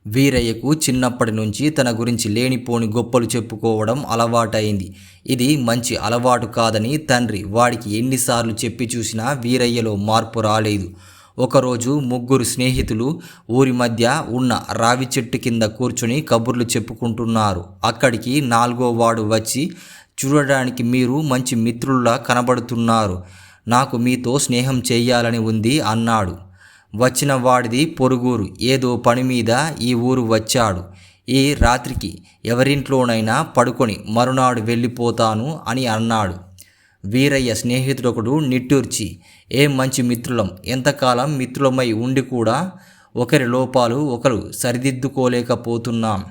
వీరయ్యకు చిన్నప్పటి నుంచి తన గురించి లేనిపోని గొప్పలు చెప్పుకోవడం అలవాటైంది. ఇది మంచి అలవాటు కాదని తండ్రి వాడికి ఎన్నిసార్లు చెప్పి చూసినా వీరయ్యలో మార్పు రాలేదు. ఒకరోజు ముగ్గురు స్నేహితులు ఊరి మధ్య ఉన్న రావి చెట్టు కింద కూర్చుని కబుర్లు చెప్పుకుంటున్నారు. అక్కడికి 4వ వాడు వచ్చి, చూడడానికి మీరు మంచి మిత్రుల్లా కనబడుతున్నారు, నాకు మీతో స్నేహం చెయ్యాలని ఉంది అన్నాడు. వచ్చిన వాడిది పొరుగురు, ఏదో పని మీద ఈ ఊరు వచ్చాడు. ఈ రాత్రికి ఎవరింట్లోనైనా పడుకొని మరునాడు వెళ్ళిపోతాను అని అన్నాడు. వీరయ్య స్నేహితుడొకడు నిట్టూర్చి, ఏం మంచి మిత్రులం, ఎంతకాలం మిత్రులమై ఉండి కూడా ఒకరి లోపాలు ఒకరు సరిదిద్దుకోలేకపోతున్నాం.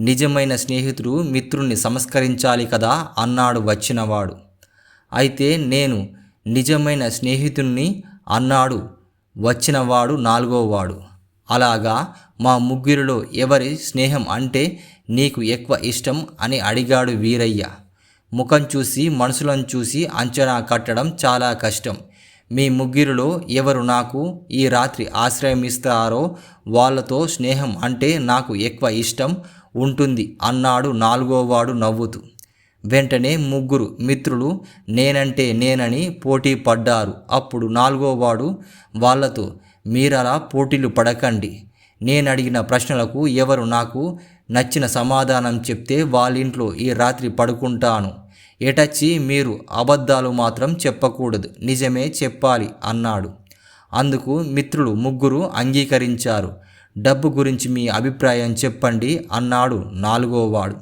నిజమైన స్నేహితుడు మిత్రుణ్ణి సంస్కరించాలి కదా అన్నాడు వచ్చినవాడు. అయితే నేను నిజమైన స్నేహితుణ్ణి అన్నాడు వచ్చినవాడు 4వ వాడు. అలాగా, మా ముగ్గురిలో ఎవరి స్నేహం అంటే నీకు ఎక్కువ ఇష్టం అని అడిగాడు వీరయ్య. ముఖం చూసి మనుషులను చూసి అంచనా కట్టడం చాలా కష్టం. మీ ముగ్గురిలో ఎవరు నాకు ఈ రాత్రి ఆశ్రయం ఇస్తారో వాళ్ళతో స్నేహం అంటే నాకు ఎక్కువ ఇష్టం ఉంటుంది అన్నాడు 4వ వాడు నవ్వుతూ. వెంటనే ముగ్గురు మిత్రులు నేనంటే నేనని పోటీ పడ్డారు. అప్పుడు 4వ వాడు వాళ్ళతో, మీరలా పోటీలు పడకండి. నేనడిగిన ప్రశ్నలకు ఎవరు నాకు నచ్చిన సమాధానం చెప్తే వాళ్ళింట్లో ఈ రాత్రి పడుకుంటాను. ఎటచ్చి మీరు అబద్ధాలు మాత్రం చెప్పకూడదు, నిజమే చెప్పాలి అన్నాడు. అందుకు మిత్రులు ముగ్గురు అంగీకరించారు. డబ్బు గురించి మీ అభిప్రాయం చెప్పండి అన్నాడు 4వ వాడు.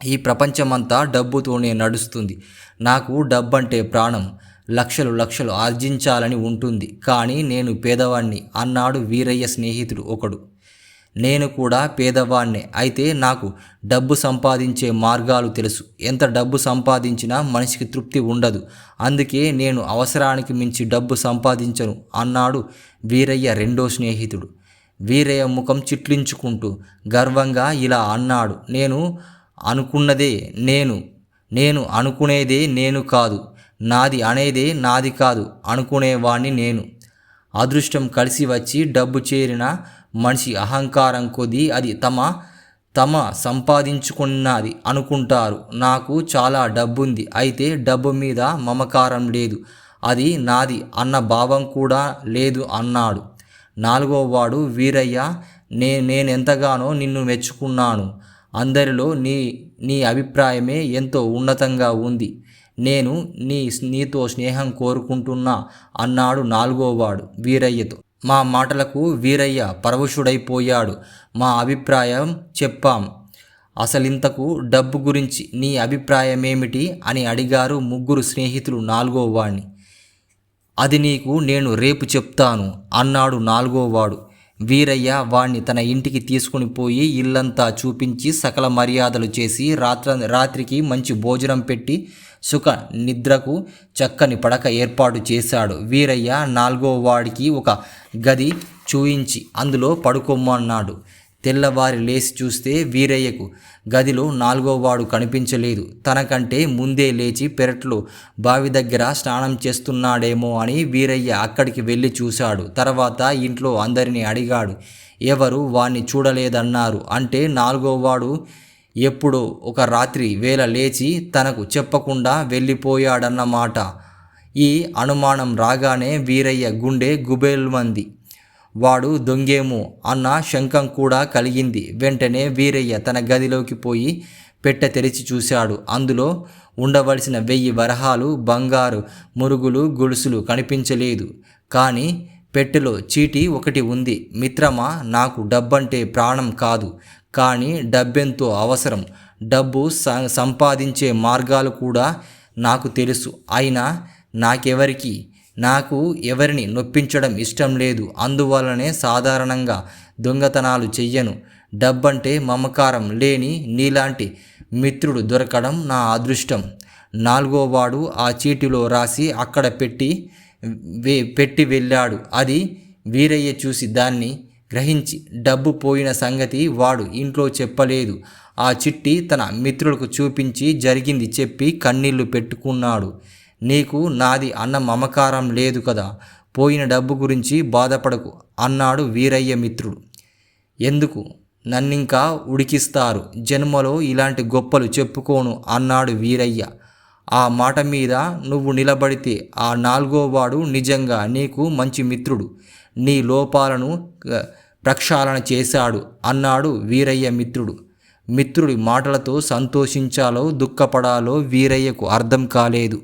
ఈ ప్రపంచమంతా డబ్బుతోనే నడుస్తుంది. నాకు డబ్బంటే ప్రాణం. లక్షలు లక్షలు ఆర్జించాలని ఉంటుంది. కానీ నేను పేదవాణ్ణి అన్నాడు వీరయ్య స్నేహితుడు ఒకడు. నేను కూడా పేదవాణ్ణే. అయితే నాకు డబ్బు సంపాదించే మార్గాలు తెలుసు. ఎంత డబ్బు సంపాదించినా మనిషికి తృప్తి ఉండదు. అందుకే నేను అవసరానికి మించి డబ్బు సంపాదించను అన్నాడు వీరయ్య రెండో స్నేహితుడు. వీరయ్య ముఖం చిట్లించుకుంటూ గర్వంగా ఇలా అన్నాడు, నేను అనుకున్నదే నేను అనుకునేదే నేను కాదు, నాది అనేదే నాది కాదు అనుకునేవాణ్ణి నేను. అదృష్టం కలిసి వచ్చి డబ్బు చేరిన మనిషి అహంకారం కొద్దీ అది తమ సంపాదించుకున్నది అనుకుంటారు. నాకు చాలా డబ్బుంది, అయితే డబ్బు మీద మమకారం లేదు, అది నాది అన్న భావం కూడా లేదు అన్నాడు. 4వ వాడు, వీరయ్య, నేనెంతగానో నిన్ను మెచ్చుకున్నాను. అందరిలో నీ అభిప్రాయమే ఎంతో ఉన్నతంగా ఉంది. నేను నీతో స్నేహం కోరుకుంటున్నా అన్నాడు 4వ వాడు వీరయ్యతో. మా మాటలకు వీరయ్య పరవశుడైపోయాడు. మా అభిప్రాయం చెప్పాం, అసలింతకు డబ్బు గురించి నీ అభిప్రాయమేమిటి అని అడిగారు ముగ్గురు స్నేహితులు 4వ వాడిని. అది నీకు నేను రేపు చెప్తాను అన్నాడు 4వ వాడు. వీరయ్య వాణ్ణి తన ఇంటికి తీసుకుని పోయి ఇల్లంతా చూపించి సకల మర్యాదలు చేసి రాత్రికి మంచి భోజనం పెట్టి సుఖ నిద్రకు చక్కని పడక ఏర్పాటు చేశాడు. వీరయ్య 4వ వాడికి ఒక గది చూయించి అందులో పడుకోమన్నాడు. తెల్లవారి లేచి చూస్తే వీరయ్యకు గదిలో 4వ వాడు కనిపించలేదు. తనకంటే ముందే లేచి పెరట్లో బావి దగ్గర స్నానం చేస్తున్నాడేమో అని వీరయ్య అక్కడికి వెళ్ళి చూశాడు. తర్వాత ఇంట్లో అందరినీ అడిగాడు. ఎవరు వాణ్ణి చూడలేదన్నారు. అంటే 4వ వాడు ఎప్పుడో ఒక రాత్రి వేళ లేచి తనకు చెప్పకుండా వెళ్ళిపోయాడన్నమాట. ఈ అనుమానం రాగానే వీరయ్య గుండె గుబేల్మంది. వాడు దొంగేమో అన్న శంకం కూడా కలిగింది. వెంటనే వీరయ్య తన గదిలోకి పోయి పెట్టె తెరిచి చూశాడు. అందులో ఉండవలసిన 1000 వరహాలు, బంగారు మురుగులు, గొలుసులు కనిపించలేదు. కానీ పెట్టెలో చీటీ ఒకటి ఉంది. మిత్రమా, నాకు డబ్బంటే ప్రాణం కాదు, కానీ డబ్బెంతో అవసరం. డబ్బు సంపాదించే మార్గాలు కూడా నాకు తెలుసు. అయినా నాకు ఎవరిని నొప్పించడం ఇష్టం లేదు. అందువల్లనే సాధారణంగా దొంగతనాలు చెయ్యను. డబ్బంటే మమకారం లేని నీలాంటి మిత్రుడు దొరకడం నా అదృష్టం. 4వ వాడు ఆ చీటిలో రాసి అక్కడ పెట్టి వెళ్ళాడు. అది వీరయ్య చూసి దాన్ని గ్రహించి డబ్బు పోయిన సంగతి వాడు ఇంట్లో చెప్పలేదు. ఆ చిట్టి తన మిత్రులకు చూపించి జరిగింది చెప్పి కన్నీళ్లు పెట్టుకున్నాడు. నీకు నాది అన్న మమకారం లేదు కదా, పోయిన డబ్బు గురించి బాధపడకు అన్నాడు వీరయ్య మిత్రుడు. ఎందుకు నన్నింకా ఉడికిస్తారు, జన్మలో ఇలాంటి గొప్పలు చెప్పుకోను అన్నాడు వీరయ్య. ఆ మాట మీద నువ్వు నిలబడితే ఆ నాలుగోవాడు నిజంగా నీకు మంచి మిత్రుడు, నీ లోపాలను ప్రక్షాళన చేశాడు అన్నాడు వీరయ్య మిత్రుడు. మిత్రుడి మాటలతో సంతోషించాలో దుఃఖపడాలో వీరయ్యకు అర్థం కాలేదు.